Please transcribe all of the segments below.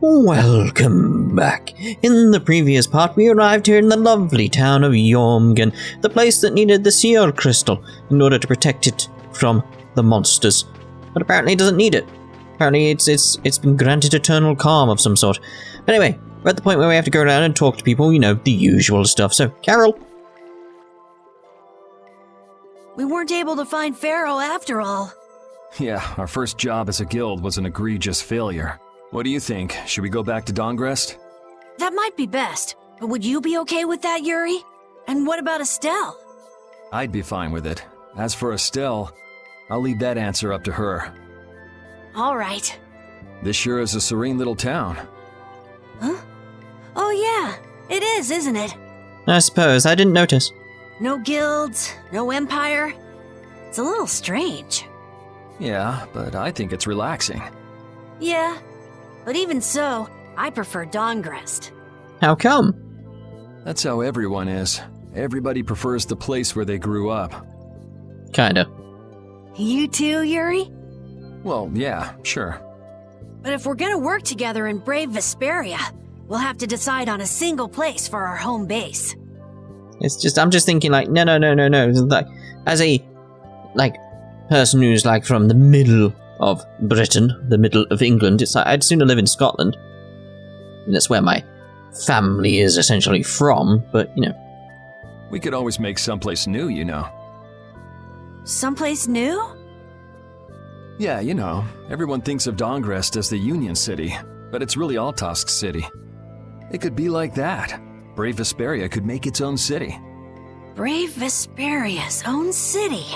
Welcome back. In the previous part, we arrived here in the lovely town of Yormgen, the place that needed the Seer Crystal in order to protect it from the monsters. But apparently it doesn't need it. Apparently it's been granted eternal calm of some sort. But anyway, we're at the point where we have to go around and talk to people, you know, the usual stuff. So, Carol. We weren't able to find Pharaoh after all. Yeah, our first job as a guild was an egregious failure. What do you think? Should we go back to Dongrest? That might be best, but would you be okay with that, Yuri? And what about Estelle? I'd be fine with it. As for Estelle, I'll leave that answer up to her. All right. This sure is a serene little town. Huh? Oh yeah, it is, isn't it? I suppose. I didn't notice. No guilds, no empire. It's a little strange. Yeah, but I think it's relaxing. Yeah, but even so, I prefer Dongrest. How come? That's how everyone is. Everybody prefers the place where they grew up. Kinda. You too, Yuri? Well, yeah, sure. But if we're gonna work together in brave Vesperia, we'll have to decide on a single place for our home base. I'm just thinking like, no. Like, as a, person who's, from the middle of Britain, the middle of England, it's like, I'd sooner live in Scotland. And that's where my family is essentially from, but, you know. We could always make someplace new, you know. Someplace new? Yeah, you know, everyone thinks of Dongrest as the Union City, but it's really Altosk City. It could be like that. Brave Vesperia could make its own city. Brave Vesperia's own city.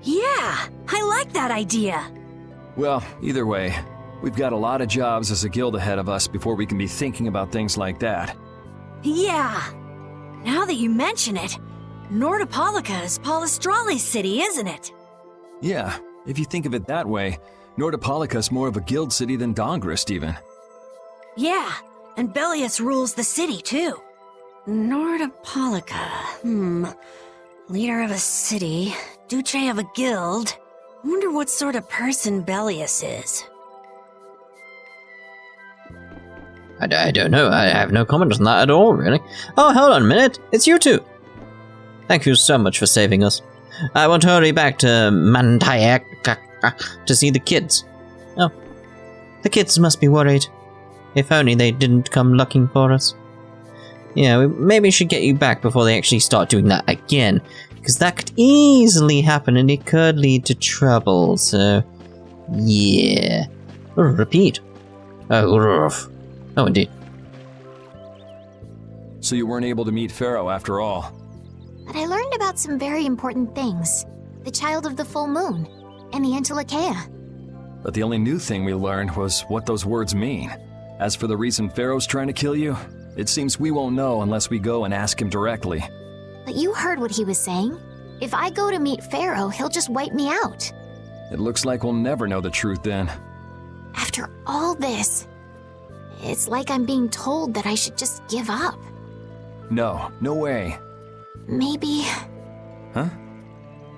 Yeah, I like that idea. Well, either way, we've got a lot of jobs as a guild ahead of us before we can be thinking about things like that. Yeah. Now that you mention it, Nordopolica is Polystrali's city, isn't it? Yeah, if you think of it that way, Nordopolica's more of a guild city than Dongrest even. Yeah, and Bellius rules the city too. Nordopolica, leader of a city, Duce of a guild. Wonder what sort of person Bellius is. I don't know. I have no comment on that at all, really. Oh, hold on a minute. It's you two. Thank you so much for saving us. I want to hurry back to Mantayak to see the kids. Oh, the kids must be worried. If only they didn't come looking for us. Yeah, we maybe should get you back before they actually start doing that again, because that could easily happen and it could lead to trouble, so... yeah. Repeat. Oh, rough. Oh, indeed. So you weren't able to meet Pharaoh after all? But I learned about some very important things. The Child of the Full Moon, and the Antilocheia. But the only new thing we learned was what those words mean. As for the reason Pharaoh's trying to kill you, it seems we won't know unless we go and ask him directly. But you heard what he was saying. If I go to meet Pharaoh, he'll just wipe me out. It looks like we'll never know the truth then. After all this, it's like I'm being told that I should just give up. No way. Maybe... Huh?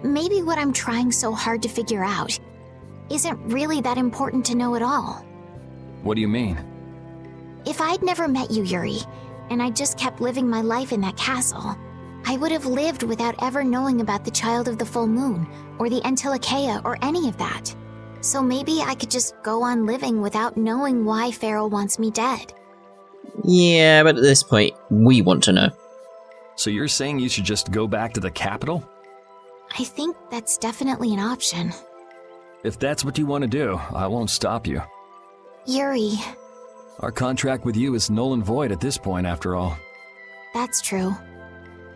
Maybe what I'm trying so hard to figure out isn't really that important to know at all. What do you mean? If I'd never met you, Yuri, and I just kept living my life in that castle, I would have lived without ever knowing about the Child of the Full Moon, or the Antilocheia, or any of that. So maybe I could just go on living without knowing why Pharaoh wants me dead. Yeah, but at this point, we want to know. So you're saying you should just go back to the capital? I think that's definitely an option. If that's what you want to do, I won't stop you. Yuri... Our contract with you is null and void at this point, after all. That's true.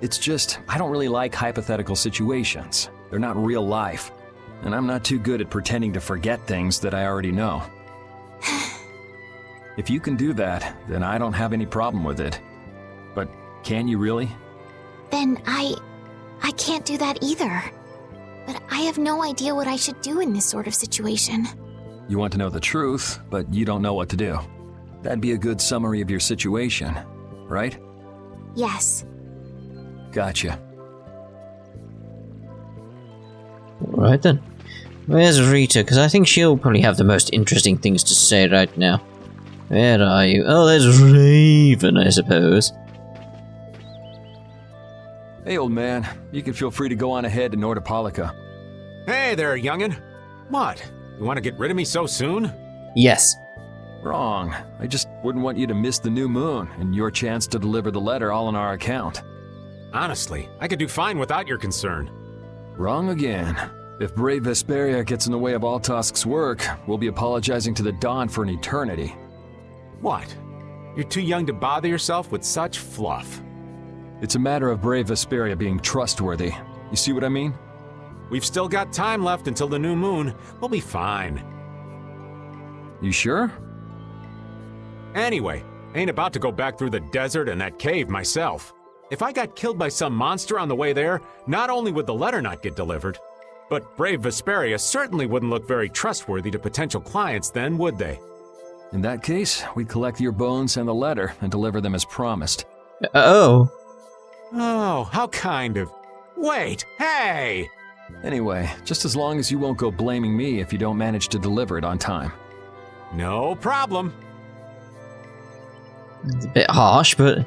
It's just, I don't really like hypothetical situations. They're not real life. And I'm not too good at pretending to forget things that I already know. If you can do that, then I don't have any problem with it. But can you really? Then I can't do that either. But I have no idea what I should do in this sort of situation. You want to know the truth, but you don't know what to do. That'd be a good summary of your situation, right? Yes. Gotcha. Alright then. Where's Rita? Because I think she'll probably have the most interesting things to say right now. Where are you? Oh, there's Raven, I suppose. Hey, old man. You can feel free to go on ahead to Nordopolica. Hey there, youngin'. What? You want to get rid of me so soon? Yes. Wrong. I just wouldn't want you to miss the new moon and your chance to deliver the letter all on our account. Honestly, I could do fine without your concern. Wrong again. If brave Vesperia gets in the way of Altosk's work, we'll be apologizing to the Dawn for an eternity. What? You're too young to bother yourself with such fluff. It's a matter of brave Vesperia being trustworthy. You see what I mean? We've still got time left until the new moon. We'll be fine. You sure? Anyway, I ain't about to go back through the desert and that cave myself. If I got killed by some monster on the way there, not only would the letter not get delivered, but brave Vesperia certainly wouldn't look very trustworthy to potential clients then, would they? In that case, we'd collect your bones and the letter and deliver them as promised. Oh. Oh, how kind of... Wait, hey! Anyway, just as long as you won't go blaming me if you don't manage to deliver it on time. No problem. It's a bit harsh, but...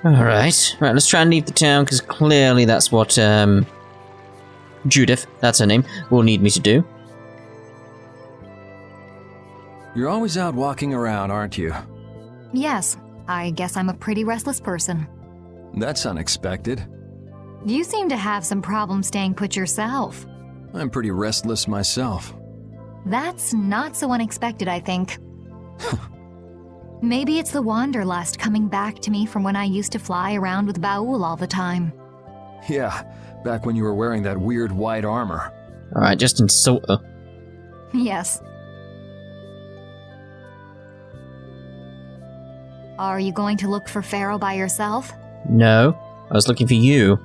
Alright. Right, let's try and leave the town, because clearly that's what, Judith, that's her name, will need me to do. You're always out walking around, aren't you? Yes, I guess I'm a pretty restless person. That's unexpected. You seem to have some problems staying put yourself. I'm pretty restless myself. That's not so unexpected, I think. Maybe it's the wanderlust coming back to me from when I used to fly around with Baul all the time. Yeah, back when you were wearing that weird white armor. Alright, just insult her. Yes. Are you going to look for Pharaoh by yourself? No, I was looking for you.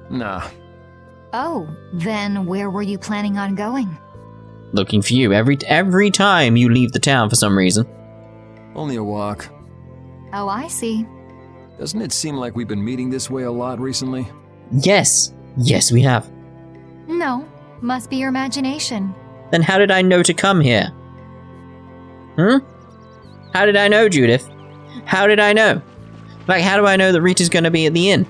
Nah. Oh, then where were you planning on going? Looking for you every time you leave the town for some reason. Only a walk. Oh, I see. Doesn't it seem like we've been meeting this way a lot recently? Yes. Yes, we have. No, must be your imagination. Then how did I know to come here? How did I know, Judith? How did I know? Like, how do I know that Rita's gonna be at the inn?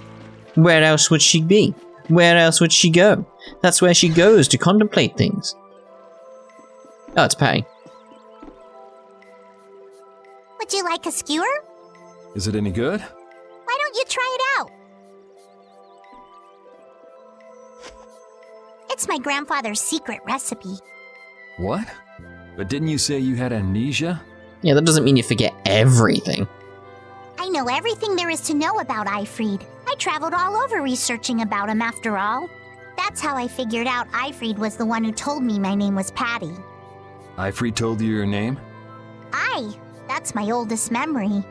Where else would she be? Where else would she go? That's where she goes to contemplate things. Oh, it's Patty. Would you like a skewer? Is it any good? Why don't you try it out? It's my grandfather's secret recipe. What? But didn't you say you had amnesia? Yeah, that doesn't mean you forget everything. I know everything there is to know about Eifried. I traveled all over researching about him after all. That's how I figured out Eifried was the one who told me my name was Patty. Eifried told you your name? Aye, that's my oldest memory.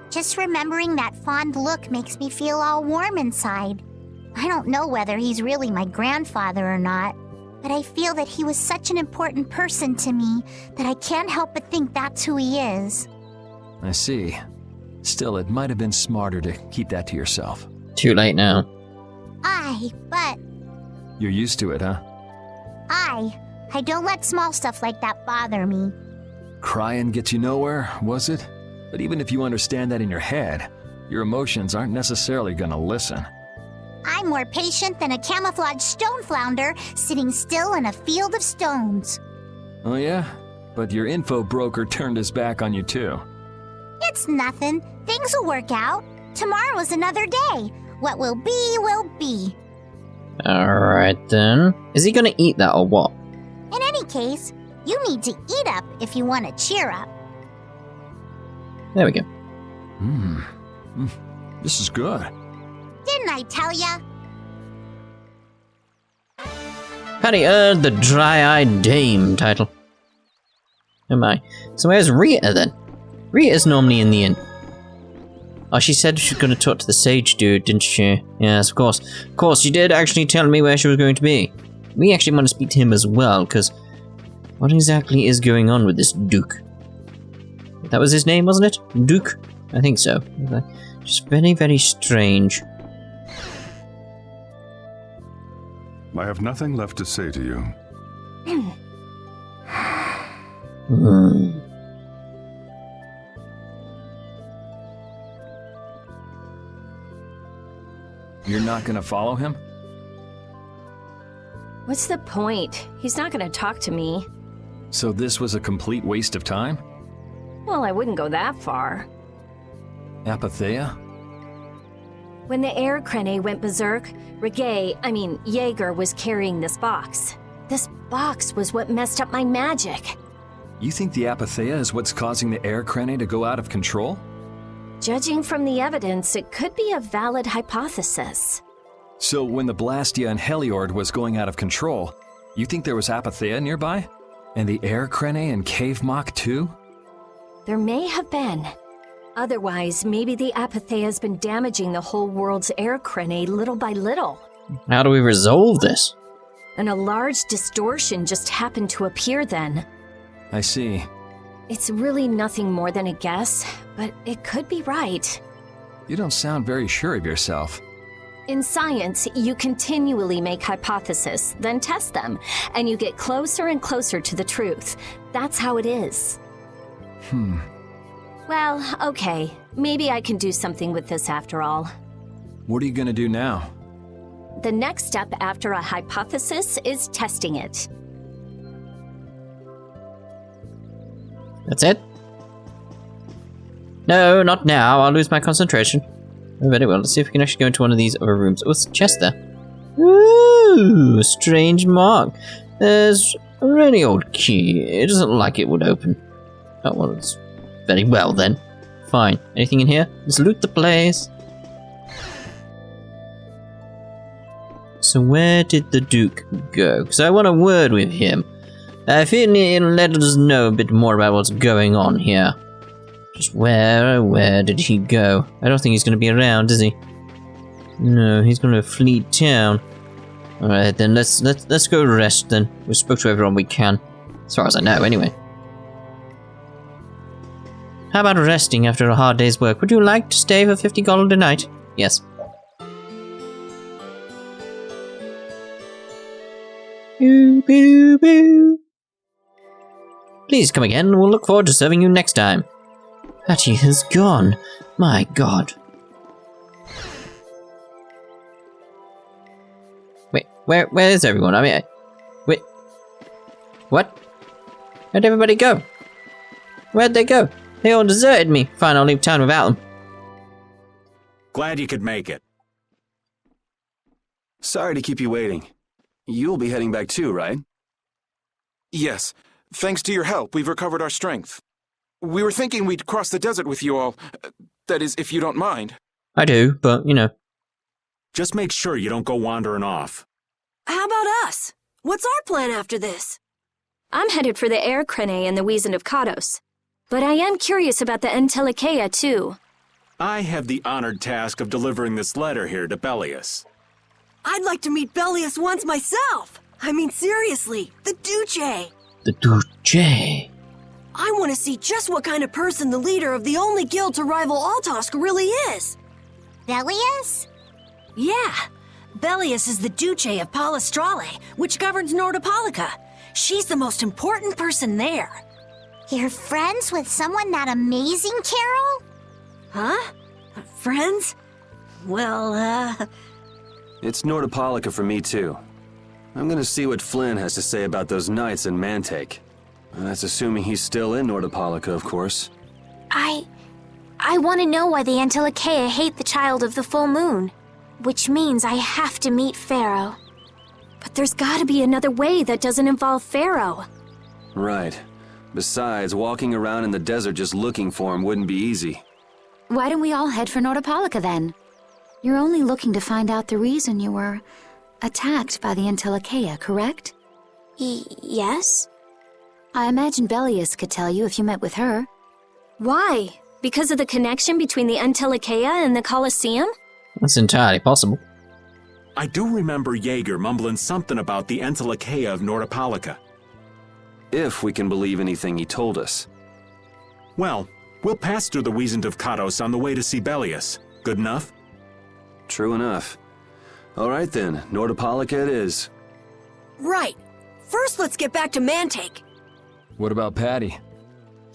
Just remembering that fond look makes me feel all warm inside. I don't know whether he's really my grandfather or not, but I feel that he was such an important person to me that I can't help but think that's who he is. I see. Still, it might have been smarter to keep that to yourself. Too late now. Aye, but You're used to it, huh? I don't let small stuff like that bother me. Crying gets you nowhere, was it? But even if you understand that in your head, your emotions aren't necessarily gonna listen. I'm more patient than a camouflaged stone flounder sitting still in a field of stones. Oh yeah? But your info broker turned his back on you too. It's nothing. Things will work out. Tomorrow is another day. What will be, will be. Alright then. Is he gonna eat that or what? In any case, you need to eat up if you want to cheer up. There we go. This is good. Didn't I tell ya? Patty earned the Dry-Eyed Dame title. Oh my. So where's Rita then? Rita's normally in the inn. Oh, she said she was going to talk to the sage dude, didn't she? Yes, of course. Of course, she did actually tell me where she was going to be. We actually want to speak to him as well, because what exactly is going on with this Duke? That was his name, wasn't it? Duke? I think so. Just very, very strange. I have nothing left to say to you. You're not gonna follow him? What's the point? He's not gonna talk to me. So this was a complete waste of time? Well, I wouldn't go that far. Apatheia? When the air crane went berserk, Jaeger was carrying this box. This box was what messed up my magic. You think the Apatheia is what's causing the air crane to go out of control? Judging from the evidence, it could be a valid hypothesis. So when the Blastia and Heliord was going out of control, you think there was Apatheia nearby? And the air crane and cave mock too? There may have been. Otherwise, maybe the Apatheia has been damaging the whole world's air crane little by little. How do we resolve this? And a large distortion just happened to appear then. I see. It's really nothing more than a guess, but it could be right. You don't sound very sure of yourself. In science, you continually make hypotheses, then test them, and you get closer and closer to the truth. That's how it is. Well, okay. Maybe I can do something with this after all. What are you gonna do now? The next step after a hypothesis is testing it. That's it? No, not now. I'll lose my concentration. Oh, very well. Let's see if we can actually go into one of these other rooms. Oh, it's a chest there. Ooh, strange mark. There's a really old key. It doesn't look like it would open. Oh, well, it's very well then. Fine. Anything in here? Let's loot the place. So where did the Duke go? Because I want a word with him. I feel he'll let us know a bit more about what's going on here. Just where did he go? I don't think he's going to be around, is he? No, he's going to flee town. Alright then, let's go rest then. We spoke to everyone we can. As far as I know, anyway. How about resting after a hard day's work? Would you like to stay for 50 gold a night? Yes. Boo, boo, boo. Please come again, and we'll look forward to serving you next time. Patty has gone. My god. Wait, where is everyone? I mean, wait. What? Where'd everybody go? Where'd they go? They all deserted me. Fine, I'll leave town without them. Glad you could make it. Sorry to keep you waiting. You'll be heading back too, right? Yes. Thanks to your help, we've recovered our strength. We were thinking we'd cross the desert with you all. That is, if you don't mind. I do, but, you know. Just make sure you don't go wandering off. How about us? What's our plan after this? I'm headed for the air crane and the Wizened of Kados. But I am curious about the Entelikeia too. I have the honored task of delivering this letter here to Bellius. I'd like to meet Bellius once myself. I mean, seriously, the Duce. The Duce. I want to see just what kind of person the leader of the only guild to rival Altosk really is. Bellius? Yeah. Bellius is the Duce of Palestrale, which governs Nordopolica. She's the most important person there. You're friends with someone that amazing, Carol? Huh? Friends? Well, It's Nordopolica for me too. I'm gonna see what Flynn has to say about those knights in Mantake. That's assuming he's still in Nordopolica, of course. I want to know why the Antilochaea hate the child of the full moon. Which means I have to meet Pharaoh. But there's gotta be another way that doesn't involve Pharaoh. Right. Besides, walking around in the desert just looking for him wouldn't be easy. Why don't we all head for Nordopolica then? You're only looking to find out the reason you were attacked by the Antilochaea, correct? Yes? I imagine Bellius could tell you if you met with her. Why? Because of the connection between the Entelikeia and the Colosseum? That's entirely possible. I do remember Jaeger mumbling something about the Entelikeia of Nordopolica. If we can believe anything he told us. Well, we'll pass through the Wizened of Kados on the way to see Bellius. Good enough? True enough. All right then, Nordopolica it is. right. First, let's get back to Mantake. What about Patty?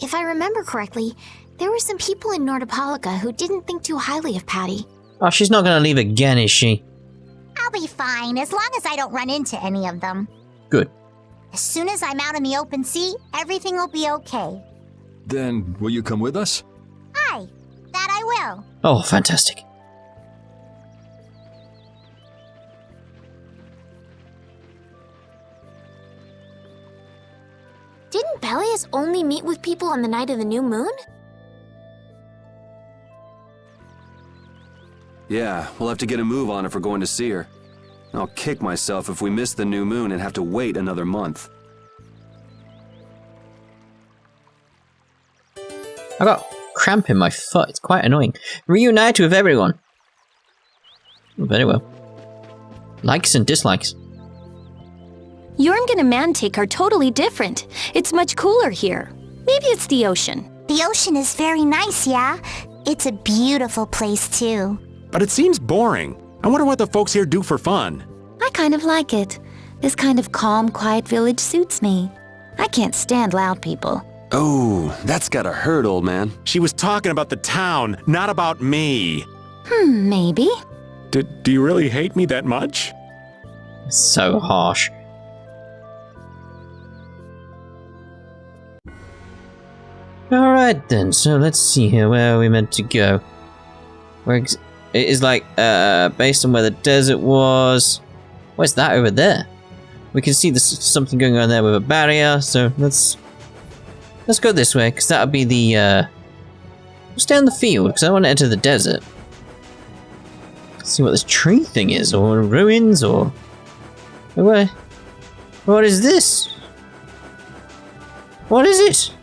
If I remember correctly, there were some people in Nordopolica who didn't think too highly of Patty. Oh, she's not gonna leave again, is she? I'll be fine, as long as I don't run into any of them. Good. As soon as I'm out in the open sea, everything will be okay. Then, will you come with us? Aye, that I will. Oh, fantastic. Didn't Belias only meet with people on the night of the new moon? Yeah, we'll have to get a move on if we're going to see her. I'll kick myself if we miss the new moon and have to wait another month. I got cramp in my foot. It's quite annoying. Reunite with everyone. Oh, very well. Likes and dislikes. Jormungand and Mantake are totally different. It's much cooler here. Maybe it's the ocean. The ocean is very nice, yeah? It's a beautiful place, too. But it seems boring. I wonder what the folks here do for fun. I kind of like it. This kind of calm, quiet village suits me. I can't stand loud people. Oh, that's gotta hurt, old man. She was talking about the town, not about me. Maybe. Do you really hate me that much? So harsh. Alright then, so let's see here. Where are we meant to go? It is like, based on where the desert was. Where's that over there? We can see there's something going on there with a barrier, so let's go this way, because that'll be the, we'll stay on the field, because I want to enter the desert. See what this tree thing is, or ruins, or... What is this? What is it?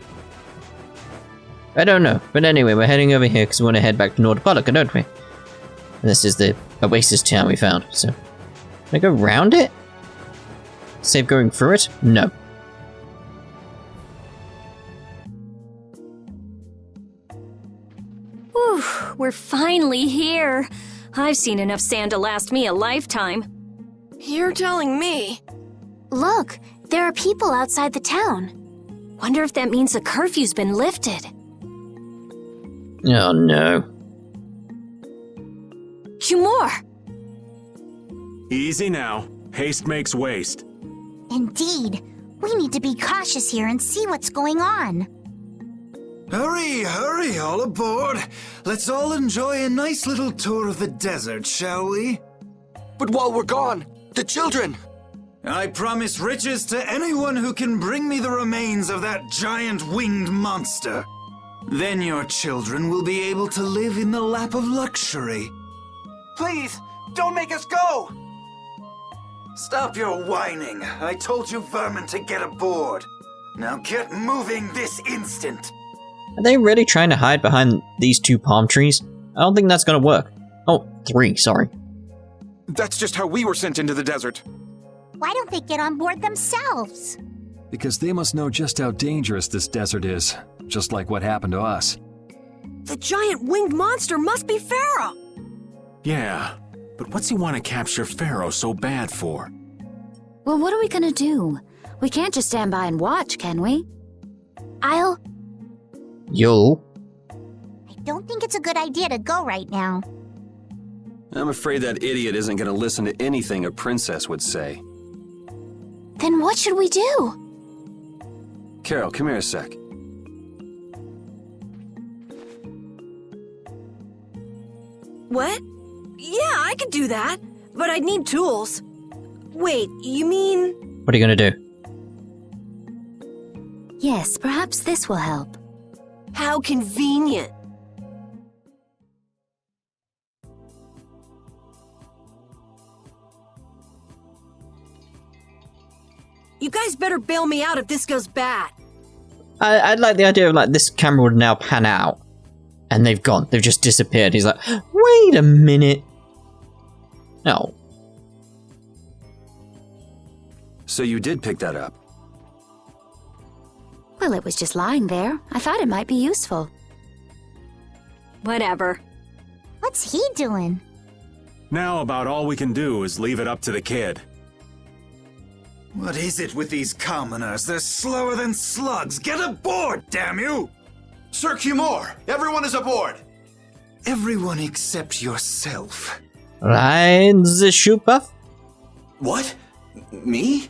I don't know, but anyway, we're heading over here because we want to head back to Nordopolica, don't we? And this is the oasis town we found, so... Can I go round it? Save going through it? No. Whew, we're finally here. I've seen enough sand to last me a lifetime. You're telling me. Look, there are people outside the town. Wonder if that means the curfew's been lifted. Oh no. Humor! Easy now. Haste makes waste. Indeed. We need to be cautious here and see what's going on. Hurry, hurry, all aboard. Let's all enjoy a nice little tour of the desert, shall we? But while we're gone, the children! I promise riches to anyone who can bring me the remains of that giant winged monster. Then your children will be able to live in the lap of luxury. Please, don't make us go! Stop your whining. I told you vermin to get aboard. Now get moving this instant. Are they really trying to hide behind these two palm trees? I don't think that's gonna work. Oh, 3, sorry. That's just how we were sent into the desert. Why don't they get on board themselves? Because they must know just how dangerous this desert is, just like what happened to us. The giant winged monster must be Pharaoh! Yeah, but what's he want to capture Pharaoh so bad for? Well, what are we gonna do? We can't just stand by and watch, can we? You'll. I don't think it's a good idea to go right now. I'm afraid that idiot isn't gonna listen to anything a princess would say. Then what should we do? Carol, come here a sec. What? Yeah, I could do that, but I'd need tools. Wait, you mean... What are you gonna do? Yes, perhaps this will help. How convenient. You guys better bail me out if this goes bad. I'd like the idea of like this camera would now pan out. And they've gone. They've just disappeared. He's like, wait a minute. No. So you did pick that up? Well, it was just lying there. I thought it might be useful. Whatever. What's he doing? Now about all we can do is leave it up to the kid. What is it with these commoners? They're slower than slugs. Get aboard, damn you! Sir Cumore, everyone is aboard! Everyone except yourself. Right, the shoe puff? What? Me?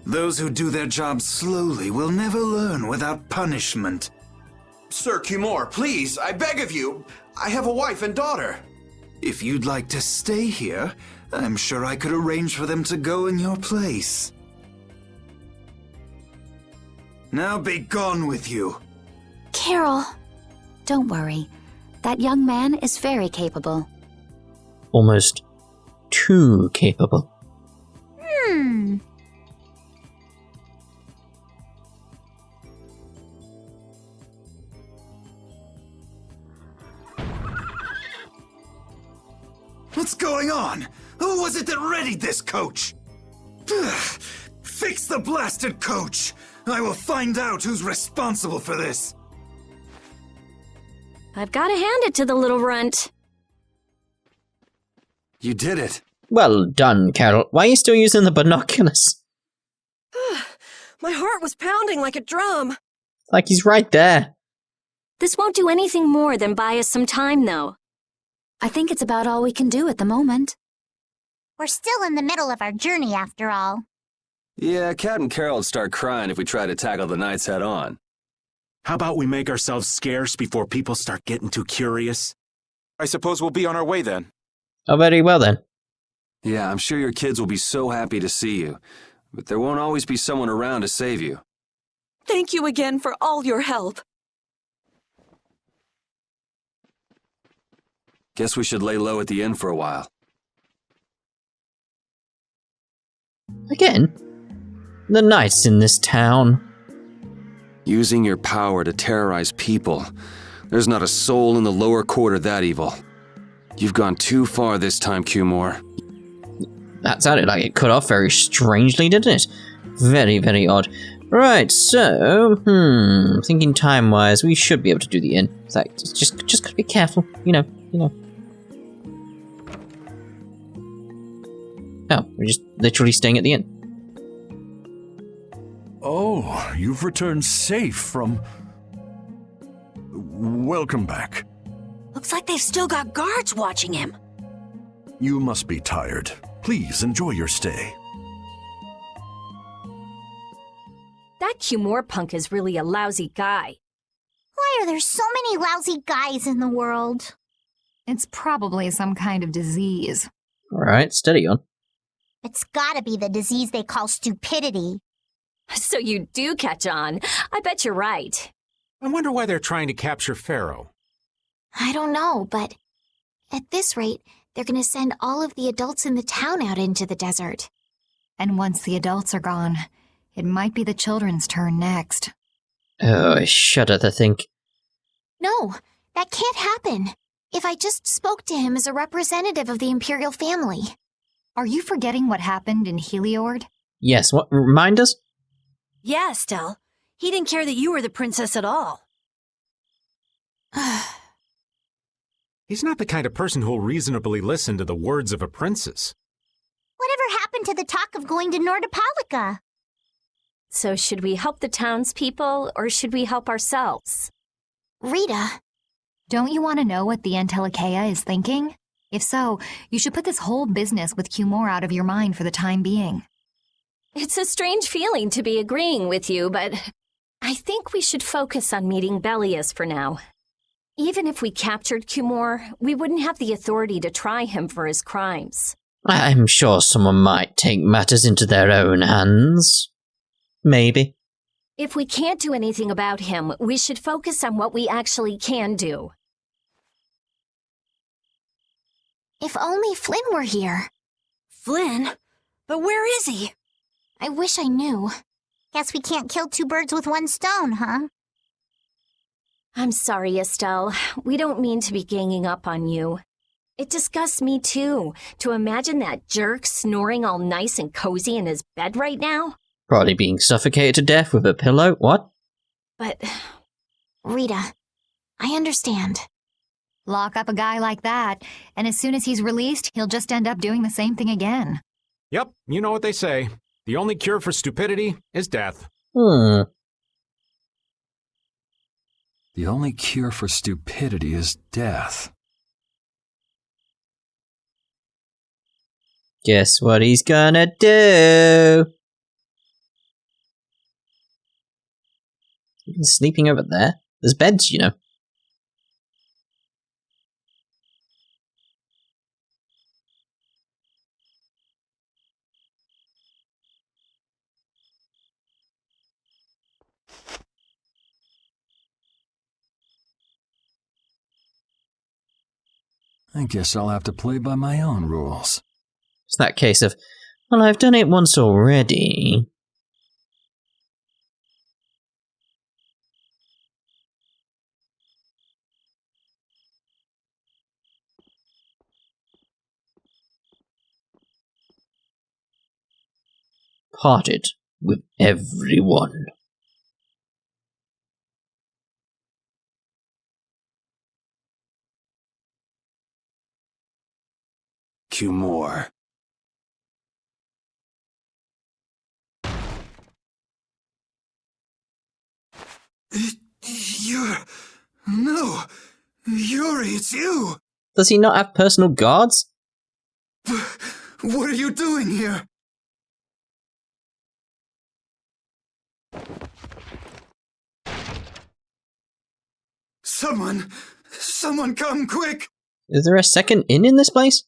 Those who do their job slowly will never learn without punishment. Sir Cumore, please, I beg of you. I have a wife and daughter. If you'd like to stay here, I'm sure I could arrange for them to go in your place. Now be gone with you. Carol. Don't worry. That young man is very capable. Almost too capable. What's going on? Who was it that readied this coach? Fix the blasted coach! I will find out who's responsible for this. I've got to hand it to the little runt. You did it. Well done, Carol. Why are you still using the binoculars? My heart was pounding like a drum. Like he's right there. This won't do anything more than buy us some time, though. I think it's about all we can do at the moment. We're still in the middle of our journey, after all. Yeah, Cat and Carol would start crying if we tried to tackle the knights head on. How about we make ourselves scarce before people start getting too curious? I suppose we'll be on our way then. Oh, very well then. Yeah, I'm sure your kids will be so happy to see you, but there won't always be someone around to save you. Thank you again for all your help. Guess we should lay low at the inn for a while. Again? The knights in this town. Using your power to terrorize people. There's not a soul in the lower quarter that evil. You've gone too far this time, Cumore. That sounded like it cut off very strangely, didn't it? Very, very odd. Right, so, thinking time-wise, we should be able to do the inn. It's like, just gotta be careful, you know. Oh, we're just literally staying at the inn. Oh, you've returned safe from... Welcome back. Looks like they've still got guards watching him. You must be tired. Please enjoy your stay. That Cumore punk is really a lousy guy. Why are there so many lousy guys in the world? It's probably some kind of disease. Alright, steady on. It's gotta be the disease they call stupidity. So you do catch on. I bet you're right. I wonder why they're trying to capture Pharaoh. I don't know, but at this rate, they're gonna send all of the adults in the town out into the desert. And once the adults are gone, it might be the children's turn next. Oh, I shudder to think. No, that can't happen. If I just spoke to him as a representative of the Imperial family. Are you forgetting what happened in Heliord? Yes, what? Remind us? Yeah, Estelle. He didn't care that you were the princess at all. He's not the kind of person who'll reasonably listen to the words of a princess. Whatever happened to the talk of going to Nordopolica? So should we help the townspeople, or should we help ourselves? Rita. Don't you want to know what the Entelikeia is thinking? If so, you should put this whole business with Cumore out of your mind for the time being. It's a strange feeling to be agreeing with you, but I think we should focus on meeting Bellius for now. Even if we captured Cumore, we wouldn't have the authority to try him for his crimes. I'm sure someone might take matters into their own hands. Maybe. If we can't do anything about him, we should focus on what we actually can do. If only Flynn were here. Flynn? But where is he? I wish I knew. Guess we can't kill two birds with one stone, huh? I'm sorry, Estelle. We don't mean to be ganging up on you. It disgusts me, too, to imagine that jerk snoring all nice and cozy in his bed right now. Probably being suffocated to death with a pillow. What? But... Rita, I understand. Lock up a guy like that, and as soon as he's released, he'll just end up doing the same thing again. Yep, you know what they say. The only cure for stupidity is death. Hmm. The only cure for stupidity is death. Guess what he's gonna do? He's sleeping over there. There's beds, you know. I guess I'll have to play by my own rules. It's that case of, well, I've done it once already. Parted with everyone. Cumore. No! Yuri, it's you! Does he not have personal guards? What are you doing here? Someone come quick! Is there a second inn in this place?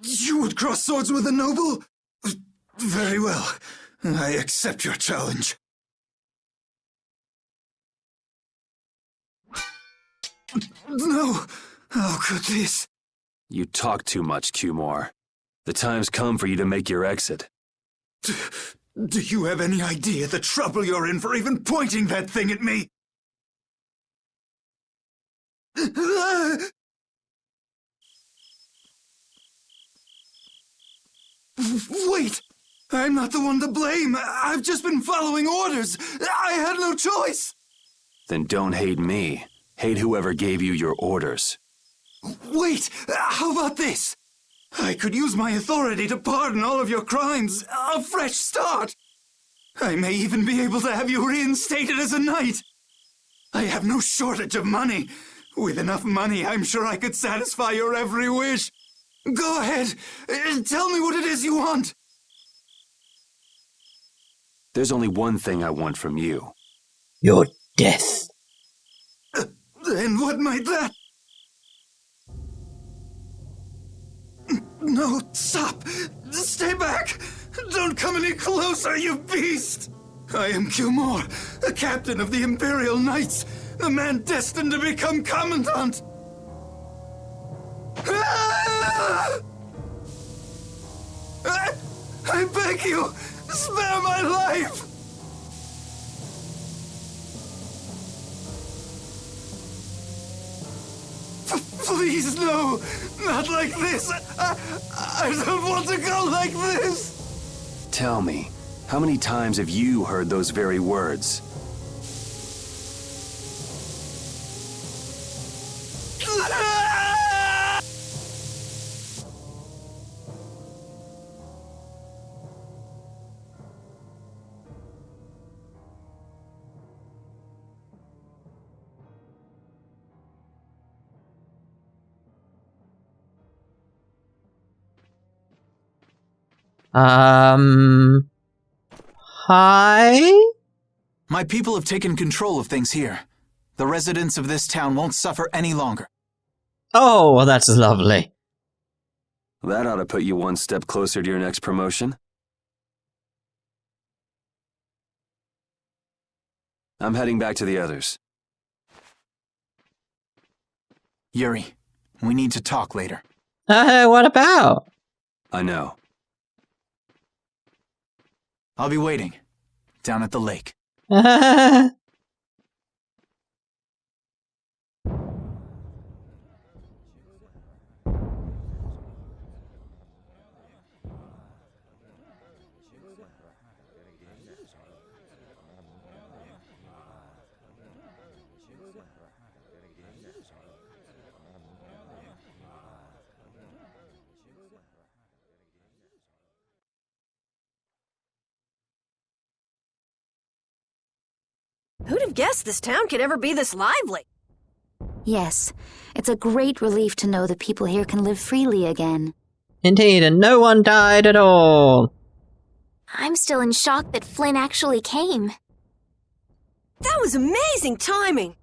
You would cross swords with a noble? Very well. I accept your challenge. No! How could this? You talk too much, Cumore. The time's come for you to make your exit. Do you have any idea the trouble you're in for even pointing that thing at me? Wait! I'm not the one to blame. I've just been following orders. I had no choice. Then don't hate me. Hate whoever gave you your orders. Wait! How about this? I could use my authority to pardon all of your crimes. A fresh start. I may even be able to have you reinstated as a knight. I have no shortage of money. With enough money, I'm sure I could satisfy your every wish. Go ahead. Tell me what it is you want. There's only one thing I want from you. Your death. And what might that... No, stop! Stay back! Don't come any closer, you beast! I am Cumore, a captain of the Imperial Knights, the man destined to become Commandant! I beg you, spare my life! Please, no! Not like this! I don't want to go like this! Tell me, how many times have you heard those very words? Hi? My people have taken control of things here. The residents of this town won't suffer any longer. Oh, well, that's lovely. That ought to put you one step closer to your next promotion. I'm heading back to the others. Yuri, we need to talk later. What about? I know. I'll be waiting. Down at the lake. Who'd have guessed this town could ever be this lively? Yes, it's a great relief to know that people here can live freely again. Indeed, and no one died at all. I'm still in shock that Flynn actually came. That was amazing timing!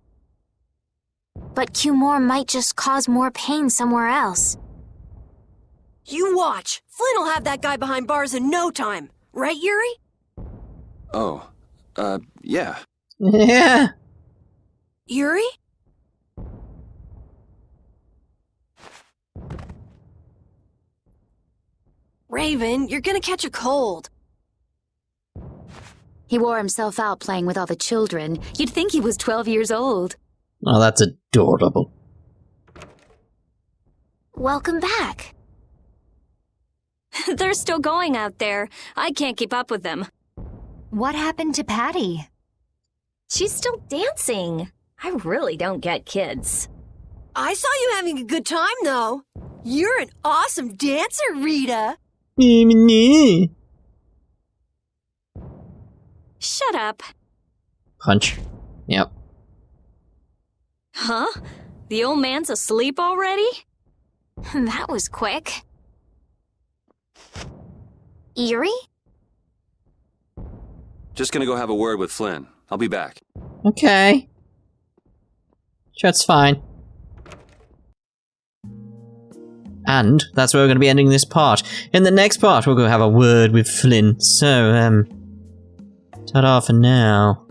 But Cumore might just cause more pain somewhere else. You watch! Flynn will have that guy behind bars in no time. Right, Yuri? Oh, yeah. Yeah. Yuri? Raven, you're gonna catch a cold. He wore himself out playing with all the children. You'd think he was 12 years old. Oh, that's adorable. Welcome back. They're still going out there. I can't keep up with them. What happened to Patty? She's still dancing. I really don't get kids. I saw you having a good time, though. You're an awesome dancer, Rita. Shut up. Punch. Yep. Huh? The old man's asleep already? That was quick. Yuri? Just gonna go have a word with Flynn. I'll be back. Okay. That's fine. And that's where we're going to be ending this part. In the next part, we're going to have a word with Flynn. So, ta-da for now.